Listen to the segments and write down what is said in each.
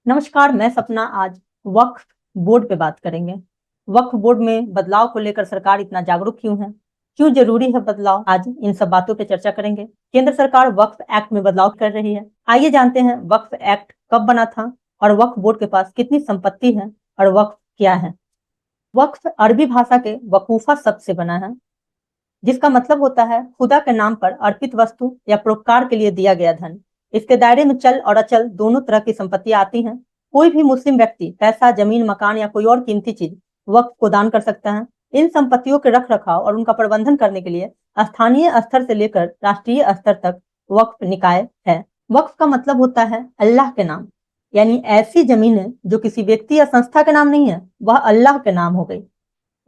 नमस्कार, मैं सपना। आज वक्फ बोर्ड पे बात करेंगे। वक्फ बोर्ड में बदलाव को लेकर सरकार इतना जागरूक क्यों है, क्यों जरूरी है बदलाव, आज इन सब बातों पे चर्चा करेंगे। केंद्र सरकार वक्फ एक्ट में बदलाव कर रही है। आइए जानते हैं वक्फ एक्ट कब बना था और वक्फ बोर्ड के पास कितनी संपत्ति है और वक्फ क्या है। वक्फ अरबी भाषा के वकूफा शब्द से बना है, जिसका मतलब होता है खुदा के नाम पर अर्पित वस्तु या परोपकार के लिए दिया गया धन। इसके दायरे में चल और अचल दोनों तरह की संपत्तियां आती हैं। कोई भी मुस्लिम व्यक्ति पैसा, जमीन, मकान या कोई और कीमती चीज वक्फ को दान कर सकता है। इन संपत्तियों के रख रखाव और उनका प्रबंधन करने के लिए स्थानीय स्तर से लेकर राष्ट्रीय स्तर तक वक्फ निकाय है। वक्फ का मतलब होता है अल्लाह के नाम, यानी ऐसी जमीनें जो किसी व्यक्ति या संस्था के नाम नहीं है, वह अल्लाह के नाम हो गई।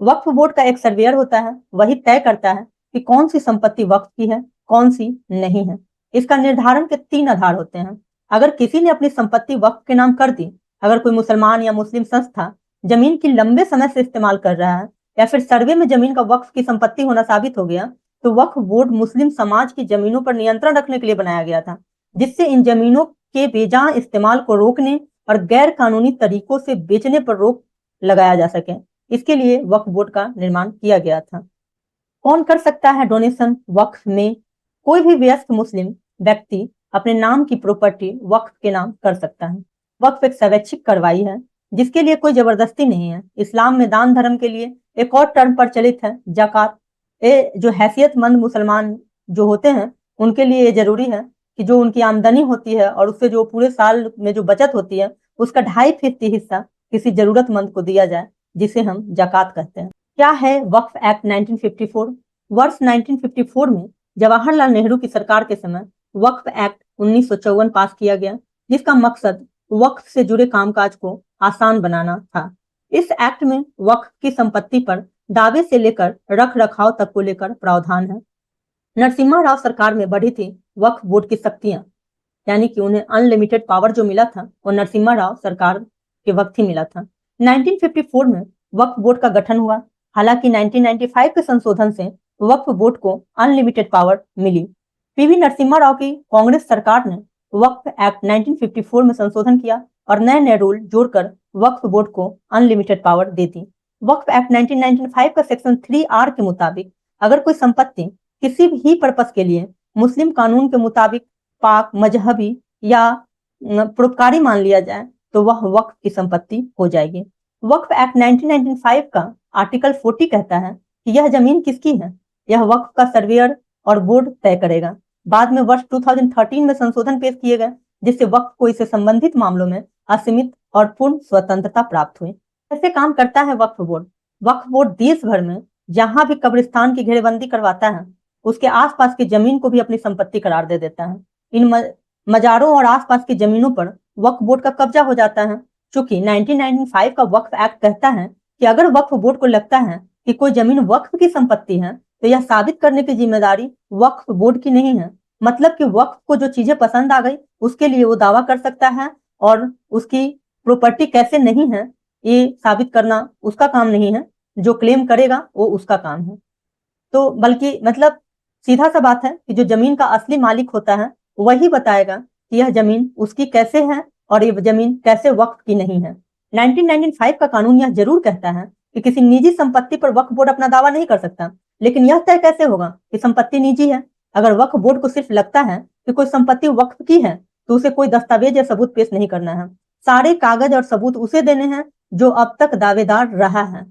वक्फ बोर्ड का एक सर्वेयर होता है, वही तय करता है कि कौन सी संपत्ति वक्फ की है, कौन सी नहीं है। इसका निर्धारण के 3 आधार होते हैं। अगर किसी ने अपनी संपत्ति वक्फ के नाम कर दी, अगर कोई मुसलमान या मुस्लिम संस्था जमीन की लंबे समय से इस्तेमाल कर रहा है, या फिर सर्वे में जमीन का वक्फ की संपत्ति होना साबित हो गया, तो वक्फ बोर्ड मुस्लिम समाज की जमीनों पर नियंत्रण रखने के लिए बनाया गया था, जिससे इन जमीनों के बेजहां इस्तेमाल को रोकने और गैर कानूनी तरीकों से बेचने पर रोक लगाया जा सके। इसके लिए वक्फ बोर्ड का निर्माण किया गया था। कौन कर सकता है डोनेशन वक्फ में? कोई भी वयस्क मुस्लिम व्यक्ति अपने नाम की प्रॉपर्टी वक्फ के नाम कर सकता है। वक्फ एक स्वैच्छिक कार्रवाई है, जिसके लिए कोई जबरदस्ती नहीं है। इस्लाम में दान धर्म के लिए एक और टर्म प्रचलित है, जकात। ये जो हैसियतमंद मुसलमान जो होते हैं, उनके लिए ये जरूरी है कि जो उनकी आमदनी होती है और उससे जो पूरे साल में जो बचत होती है, उसका 2.5% हिस्सा किसी जरूरतमंद को दिया जाए, जिसे हम जकात कहते हैं। क्या है वक्फ एक्ट 1954? वर्ष 1954 में जवाहरलाल नेहरू की सरकार के समय वक्फ एक्ट 1954 पास किया गया, जिसका मकसद वक्फ से जुड़े कामकाज को आसान बनाना था। इस एक्ट में वक्फ की संपत्ति पर दावे से लेकर रख रखाव तक को लेकर प्रावधान है। नरसिम्हा राव सरकार में बढ़ी थी वक्फ बोर्ड की शक्तियां, यानी कि उन्हें अनलिमिटेड पावर जो मिला था वो नरसिम्हा राव सरकार के वक्त ही मिला था। 1954 में वक्फ बोर्ड का गठन हुआ। हालांकि 1995 के संशोधन से वक्फ बोर्ड को अनलिमिटेड पावर मिली। पीवी नरसिम्हा राव की कांग्रेस सरकार ने वक्फ एक्ट 1954 में संशोधन किया और नए नए रूल जोड़कर वक्फ बोर्ड को अनलिमिटेड पावर दे दी। वक्फ एक्ट 1995 का सेक्शन 3R के मुताबिक अगर कोई संपत्ति किसी भी पर्पस के लिए मुस्लिम कानून के मुताबिक पाक, मजहबी या परोपकारी मान लिया जाए, तो वह वक्फ की संपत्ति हो जाएगी। वक्फ एक्ट 1995 का आर्टिकल 40 कहता है कि यह जमीन किसकी है, यह वक्फ का सर्वेयर और बोर्ड तय करेगा। बाद में वर्ष 2013 में संशोधन पेश किए गए, जिससे वक्फ को इससे संबंधित मामलों में असीमित और पूर्ण स्वतंत्रता प्राप्त हुई। कैसे काम करता है वक्फ बोर्ड? वक्फ बोर्ड देश भर में जहां भी कब्रिस्तान की घेरेबंदी करवाता है, उसके आसपास की जमीन को भी अपनी संपत्ति करार दे देता है। इन मजारों और आसपास की जमीनों पर वक्फ बोर्ड का कब्जा हो जाता है। चूंकि 1995 का वक्फ एक्ट कहता है कि अगर वक्फ बोर्ड को लगता है कि कोई जमीन वक्फ की संपत्ति है, तो यह साबित करने की जिम्मेदारी वक्फ बोर्ड की नहीं है। मतलब कि वक्फ को जो चीजें पसंद आ गई, उसके लिए वो दावा कर सकता है, और उसकी प्रॉपर्टी कैसे नहीं है ये साबित करना उसका काम नहीं है, जो क्लेम करेगा वो उसका काम है। तो बल्कि मतलब सीधा सा बात है कि जो जमीन का असली मालिक होता है वही बताएगा कि यह जमीन उसकी कैसे है और ये जमीन कैसे वक्फ की नहीं है। 1995 का कानून यह जरूर कहता है कि किसी निजी संपत्ति पर वक्फ बोर्ड अपना दावा नहीं कर सकता, लेकिन यह तय कैसे होगा कि संपत्ति निजी है? अगर वक्फ बोर्ड को सिर्फ लगता है कि कोई संपत्ति वक्फ की है, तो उसे कोई दस्तावेज या सबूत पेश नहीं करना है। सारे कागज और सबूत उसे देने हैं जो अब तक दावेदार रहा है।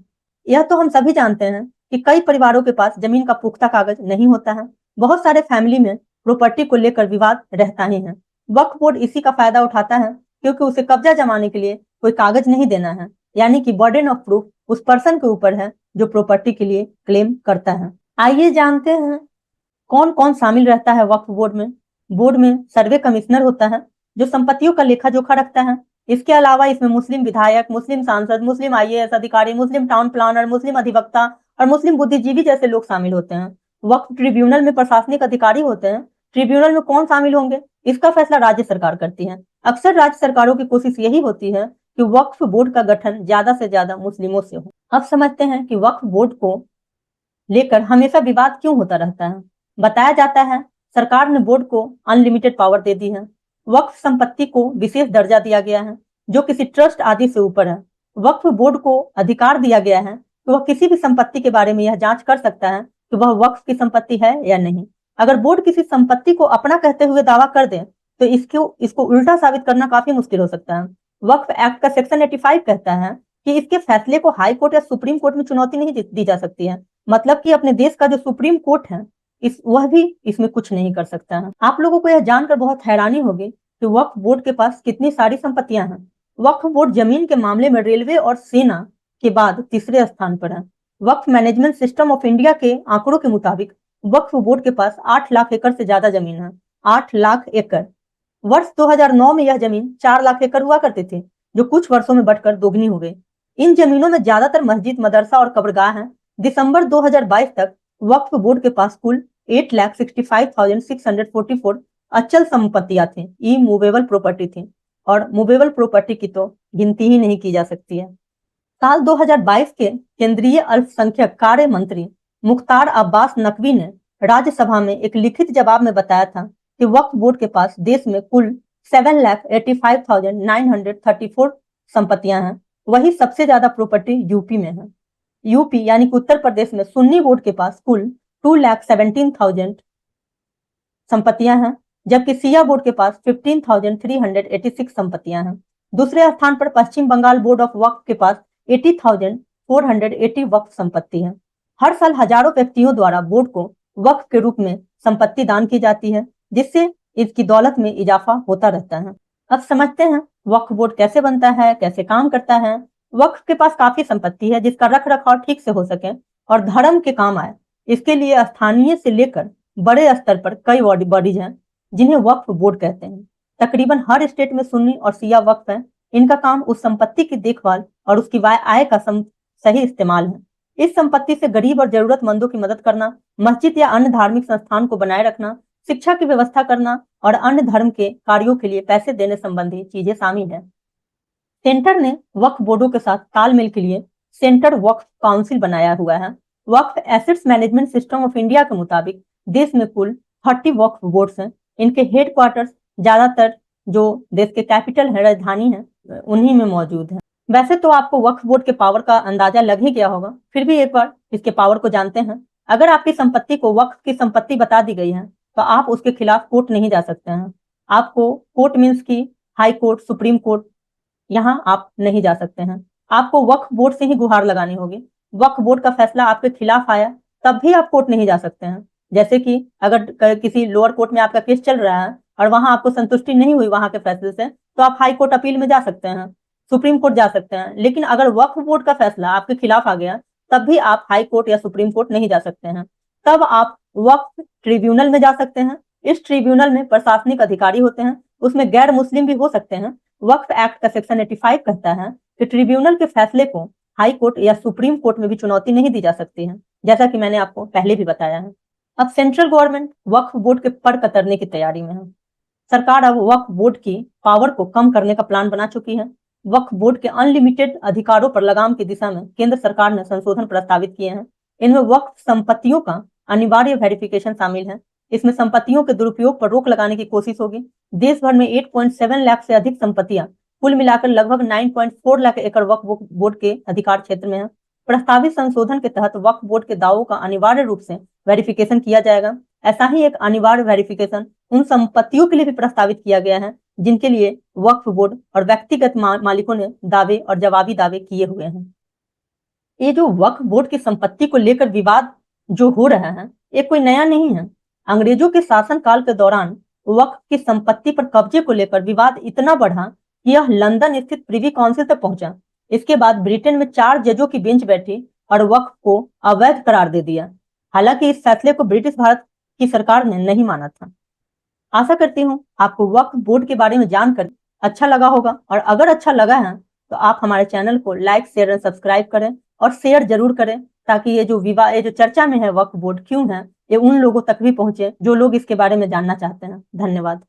यह तो हम सभी जानते हैं कि कई परिवारों के पास जमीन का पुख्ता कागज नहीं होता है। बहुत सारे फैमिली में प्रॉपर्टी को लेकर विवाद रहता ही है। वक्फ बोर्ड इसी का फायदा उठाता है, क्योंकि उसे कब्जा जमाने के लिए कोई कागज नहीं देना है, यानी कि बर्डन ऑफ प्रूफ उस पर्सन के ऊपर है जो प्रॉपर्टी के लिए क्लेम करता है। आइए जानते हैं कौन कौन शामिल रहता है वक्फ बोर्ड में। बोर्ड में सर्वे कमिश्नर होता है, जो संपत्तियों का लेखा जोखा रखता है। इसके अलावा इसमें मुस्लिम विधायक, मुस्लिम सांसद, मुस्लिम IAS अधिकारी, मुस्लिम टाउन प्लानर, मुस्लिम अधिवक्ता और मुस्लिम बुद्धिजीवी जैसे लोग शामिल होते हैं। वक्फ ट्रिब्यूनल में प्रशासनिक अधिकारी होते हैं। ट्रिब्यूनल में कौन शामिल होंगे, इसका फैसला राज्य सरकार करती है। अक्सर राज्य सरकारों की कोशिश यही होती है कि वक्फ बोर्ड का गठन ज्यादा से ज्यादा मुस्लिमों से हो। अब समझते हैं कि वक्फ बोर्ड को लेकर हमेशा विवाद क्यों होता रहता है। बताया जाता है सरकार ने बोर्ड को अनलिमिटेड पावर दे दी है। वक्फ संपत्ति को विशेष दर्जा दिया गया है। जो किसी ट्रस्ट आदि से ऊपर है। वक्फ बोर्ड को अधिकार दिया गया है कि वह किसी भी संपत्ति के बारे में यह जांच कर सकता है कि वह वक्फ की संपत्ति है या नहीं। अगर बोर्ड किसी संपत्ति को अपना कहते हुए दावा कर दे तो इसको उल्टा साबित करना काफी मुश्किल हो सकता है। वक्फ एक्ट का सेक्शन 85 कहता है कि इसके फैसले को हाई कोर्ट या सुप्रीम कोर्ट में चुनौती नहीं दी जा सकती है। मतलब कि अपने देश का जो सुप्रीम कोर्ट है वह भी इसमें कुछ नहीं कर सकता है। आप लोगों को यह जानकर बहुत हैरानी होगी कि वक्फ बोर्ड के पास कितनी सारी संपत्तियां हैं। वक्फ बोर्ड जमीन के मामले में रेलवे और सेना के बाद तीसरे स्थान पर है। वक्फ मैनेजमेंट सिस्टम ऑफ इंडिया के आंकड़ों के मुताबिक वक्फ बोर्ड के पास 8 लाख एकड़ से ज्यादा जमीन है। 8 लाख एकड़। वर्ष 2009 में यह जमीन 4 लाख एकड़ हुआ करते थे, जो कुछ वर्षों में बढ़कर दोगुनी हो गई। इन जमीनों में ज्यादातर मस्जिद, मदरसा और कब्रगाह हैं। दिसंबर 2022 तक वक्फ बोर्ड के पास कुल 8,65,644 अचल संपत्तियां थी, इमूवेबल प्रॉपर्टी थी, और मूवेबल प्रॉपर्टी की तो गिनती ही नहीं की जा सकती है। साल 2022 के केंद्रीय अल्पसंख्यक कार्य मंत्री मुख्तार अब्बास नकवी ने राज्यसभा में एक लिखित जवाब में बताया था कि वक्फ बोर्ड के पास देश में कुल 7,85,934 संपत्तियां हैं। वही सबसे ज्यादा प्रॉपर्टी यूपी में है। यूपी यानी कि उत्तर प्रदेश में सुन्नी बोर्ड के पास कुल 2,17,000 संपत्तियां हैं, जबकि सिया बोर्ड के पास 15,386 संपत्तियां हैं। दूसरे स्थान पर पश्चिम बंगाल बोर्ड ऑफ वक्फ के पास 80,480 वक्फ संपत्ति है। हर साल हजारों व्यक्तियों द्वारा बोर्ड को वक्फ के रूप में संपत्ति दान की जाती है, जिससे इसकी दौलत में इजाफा होता रहता है। अब समझते हैं वक्फ बोर्ड कैसे बनता है, कैसे काम करता है। वक्फ के पास काफी संपत्ति है जिसका रख रखाव ठीक से हो सके और धर्म के काम आए। इसके लिए स्थानीय से लेकर बड़े स्तर पर कई बॉडीज हैं जिन्हें वक्फ बोर्ड कहते हैं। तकरीबन हर स्टेट में सुन्नी और सिया वक्फ है। इनका काम उस संपत्ति की देखभाल और उसकी आय का सही इस्तेमाल है। इस संपत्ति से गरीब और जरूरतमंदों की मदद करना, मस्जिद या अन्य धार्मिक संस्थान को बनाए रखना, शिक्षा की व्यवस्था करना और अन्य धर्म के कार्यों के लिए पैसे देने संबंधी चीजें शामिल है। सेंटर ने वक्फ बोर्डों के साथ तालमेल के लिए सेंटर वक्फ काउंसिल बनाया हुआ है। Waqf assets management system of India के मुताबिक देश में कुल 30 वक्फ बोर्ड्स हैं। इनके हेडक्वार्टर्स ज्यादातर जो देश के कैपिटल है, राजधानी है, उन्हीं में मौजूद है। वैसे तो आपको वक्फ बोर्ड के पावर का अंदाजा लग ही गया होगा, फिर भी एक बार इसके पावर को जानते हैं। अगर आपकी संपत्ति को वक्फ की संपत्ति बता दी गई है तो आप उसके खिलाफ कोर्ट नहीं जा सकते हैं। आपको कोर्ट मीन्स की हाई कोर्ट, सुप्रीम कोर्ट, यहाँ आप नहीं जा सकते हैं। आपको वक्फ बोर्ड से ही गुहार लगानी होगी। वक्फ बोर्ड का फैसला आपके खिलाफ आया तब भी आप कोर्ट नहीं जा सकते हैं। जैसे कि अगर किसी लोअर कोर्ट में आपका केस चल रहा है और वहां आपको संतुष्टि नहीं हुई वहां के फैसले से, तो आप हाई कोर्ट अपील में जा सकते हैं, सुप्रीम कोर्ट जा सकते हैं। लेकिन अगर वक्फ बोर्ड का फैसला आपके खिलाफ आ गया तब भी आप हाई कोर्ट या सुप्रीम कोर्ट नहीं जा सकते हैं। तब आप वक्फ ट्रिब्यूनल में जा सकते हैं। इस ट्रिब्यूनल में प्रशासनिक अधिकारी होते हैं, उसमें गैर मुस्लिम भी हो सकते हैं। वक्फ एक्ट का सेक्शन 85 कहता है कि ट्रिब्यूनल के फैसले को हाई कोर्ट या सुप्रीम कोर्ट में भी चुनौती नहीं दी जा सकती है, जैसा कि मैंने आपको पहले भी बताया है। अब सेंट्रल गवर्नमेंट वक्फ बोर्ड के पर कतरने की तैयारी में है। सरकार अब वक्फ बोर्ड की पावर को कम करने का प्लान बना चुकी है। वक्फ बोर्ड के अनलिमिटेड अधिकारों पर लगाम की दिशा में केंद्र सरकार ने संशोधन प्रस्तावित किए हैं। इनमें वक्फ संपत्तियों का अनिवार्य वेरिफिकेशन शामिल है। इसमें संपत्तियों के दुरुपयोग पर रोक लगाने की कोशिश होगी। देश भर में 8.7 लाख से अधिक संपत्तियां कुल मिलाकर लगभग 9.4 लाख एकड़ वक्फ बोर्ड के अधिकार क्षेत्र में है। प्रस्तावित संशोधन के तहत वक्फ बोर्ड के दावों का अनिवार्य रूप से वेरिफिकेशन किया जाएगा। ऐसा ही एक अनिवार्य वेरिफिकेशन उन संपत्तियों के लिए भी प्रस्तावित किया गया है जिनके लिए वक्फ बोर्ड और व्यक्तिगत मालिकों ने दावे और जवाबी दावे किए हुए हैं। ये जो वक्फ बोर्ड की संपत्ति को लेकर विवाद जो हो रहा है, ये कोई नया नहीं है। अंग्रेजों के शासन काल के दौरान वक्फ की संपत्ति पर कब्जे को लेकर विवाद इतना बढ़ा कि यह लंदन स्थित प्रिवी काउंसिल तक पहुंचा। इसके बाद ब्रिटेन में 4 जजों की बेंच बैठी और वक्फ को अवैध करार दे दिया। हालांकि इस फैसले को ब्रिटिश भारत की सरकार ने नहीं माना था। आशा करती हूँ आपको वक्फ बोर्ड के बारे में जानकर अच्छा लगा होगा, और अगर अच्छा लगा है तो आप हमारे चैनल को लाइक, शेयर और सब्सक्राइब करें और शेयर जरूर करें, ताकि ये जो चर्चा में है वक्फ बोर्ड क्यों है, ये उन लोगों तक भी पहुंचे जो लोग इसके बारे में जानना चाहते हैं। धन्यवाद।